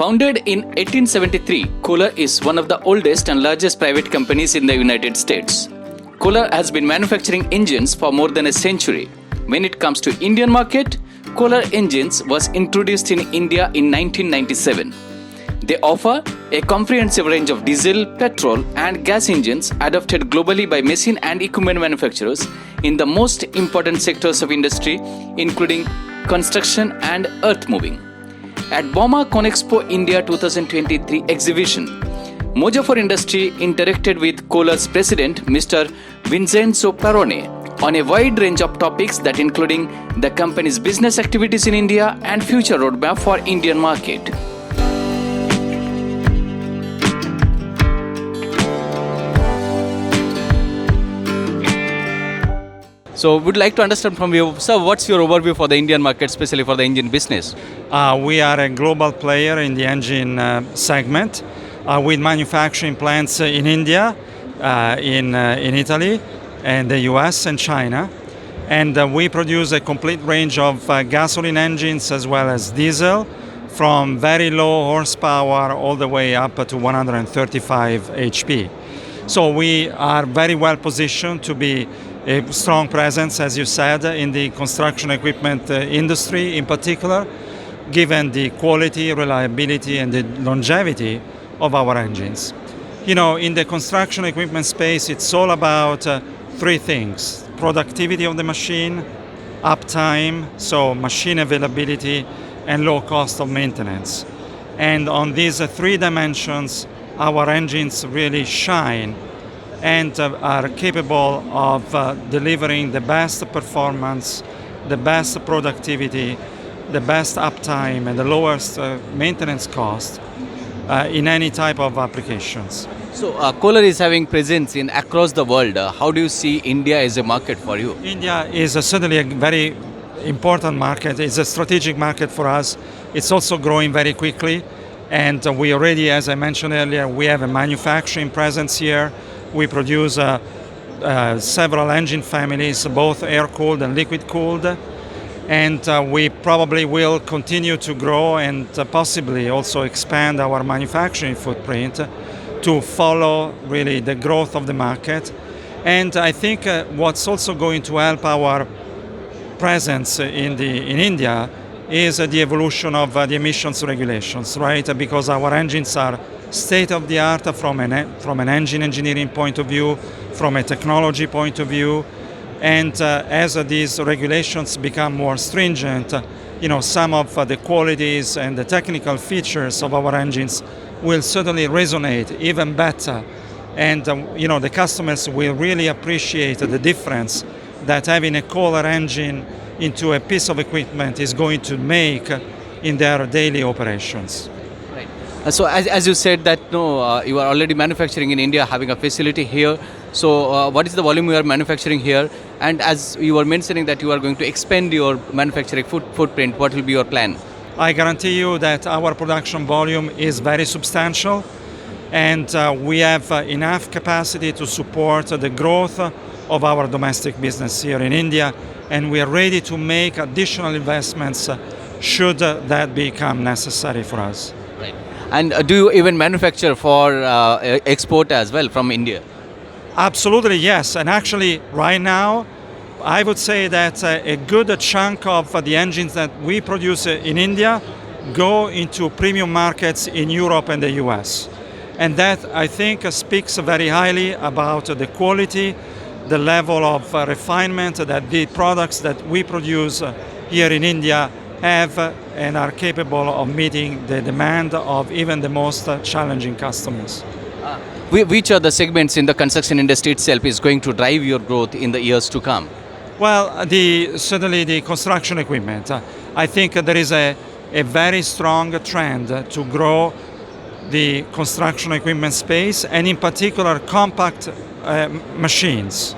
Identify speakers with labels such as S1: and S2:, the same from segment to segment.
S1: Founded in 1873, KOHLER is one of the oldest and largest private companies in the United States. KOHLER has been manufacturing engines for more than a century. When it comes to Indian market, KOHLER engines was introduced in India in 1997. They offer a comprehensive range of diesel, petrol and gas engines adopted globally by machine and equipment manufacturers in the most important sectors of industry, including construction and earth moving. At bauma CONEXPO India 2023 exhibition, Mojo for Industry interacted with KOHLER's president, Mr. Vincenzo Perrone, on a wide range of topics that including the company's business activities in India and future roadmap for Indian market. So we'd like to understand from you, sir, what's your overview for the Indian market, especially for the engine business?
S2: We are a global player in the engine segment with manufacturing plants in India, in Italy, and the US and China. And we produce a complete range of gasoline engines as well as diesel, from very low horsepower all the way up to 135 HP. So we are very well positioned to be a strong presence, as you said, in the construction equipment industry in particular, given the quality, reliability and the longevity of our engines. You know, in the construction equipment space, it's all about three things: productivity of the machine, uptime, so machine availability, and low cost of maintenance. And on these three dimensions, our engines really shine and are capable of delivering the best performance, the best productivity, the best uptime, and the lowest maintenance cost in any type of applications.
S1: So KOHLER is having presence in across the world. How do you see India as a market for you?
S2: India is certainly a very important market. It's a strategic market for us. It's also growing very quickly. And we already, as I mentioned earlier, we have a manufacturing presence here. We produce several engine families, both air-cooled and liquid-cooled. And we probably will continue to grow and possibly also expand our manufacturing footprint to follow really the growth of the market. And I think what's also going to help our presence in India is the evolution of the emissions regulations, right? Because our engines are state-of-the-art from an engine engineering point of view, from a technology point of view. And as these regulations become more stringent, you know, some of the qualities and the technical features of our engines will certainly resonate even better. And you know, the customers will really appreciate the difference that having a KOHLER engine into a piece of equipment is going to make in their daily operations.
S1: Right. So as you said that you are already manufacturing in India, having a facility here. So what is the volume you are manufacturing here? And as you were mentioning that you are going to expand your manufacturing footprint, what will be your plan?
S2: I guarantee you that our production volume is very substantial, and we have enough capacity to support the growth of our domestic business here in India, and we are ready to make additional investments should that become necessary for us.
S1: Right. And do you even manufacture for export as well from India?
S2: Absolutely, yes. And actually, right now, I would say that a good chunk of the engines that we produce in India go into premium markets in Europe and the US. And that, I think, speaks very highly about the quality, the level of refinement that the products that we produce here in India have and are capable of meeting the demand of even the most challenging customers.
S1: Which are the segments in the construction industry itself is going to drive your growth in the years to come?
S2: Well, certainly the construction equipment. I think there is a very strong trend to grow the construction equipment space, and in particular compact machines,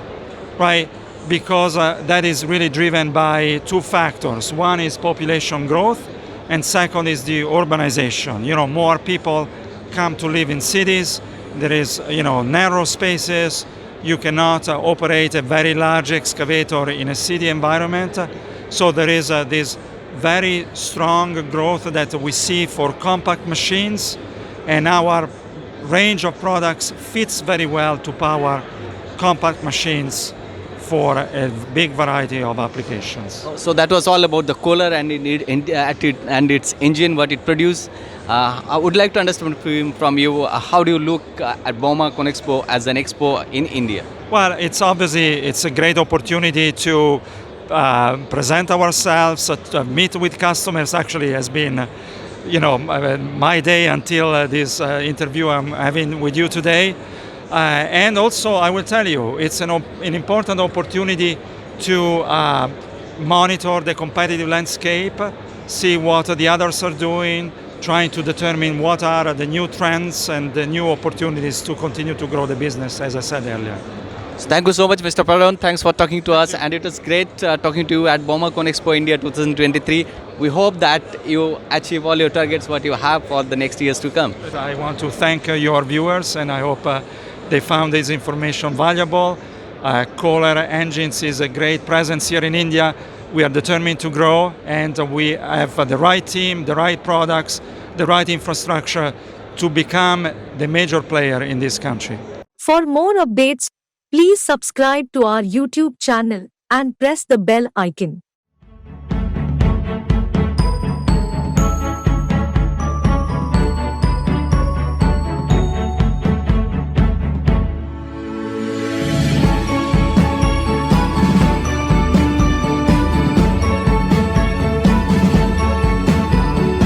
S2: right? Because that is really driven by two factors. One is population growth, and second is the urbanization. You know, more people come to live in cities. There is, narrow spaces. You cannot operate a very large excavator in a city environment. So there is this very strong growth that we see for compact machines, and our range of products fits very well to power compact machines for a big variety of applications.
S1: So that was all about the Kohler and and its engine, what it produced. I would like to understand from you, how do you look at bauma CONEXPO as an expo in India?
S2: Well, it's a great opportunity to present ourselves, to meet with customers. Actually, has been, my day until this interview I'm having with you today. And also, I will tell you, it's an important opportunity to monitor the competitive landscape, see what the others are doing, trying to determine what are the new trends and the new opportunities to continue to grow the business, as I said earlier.
S1: So thank you so much, Mr. Perrone. Thanks for talking to us, and it was great talking to you at bauma CONEXPO India 2023. We hope that you achieve all your targets, what you have for the next years to come.
S2: I want to thank your viewers, and I hope they found this information valuable. KOHLER Engines is a great presence here in India. We are determined to grow, and we have the right team, the right products, the right infrastructure to become the major player in this country.
S3: For more updates, please subscribe to our YouTube channel and press the bell icon.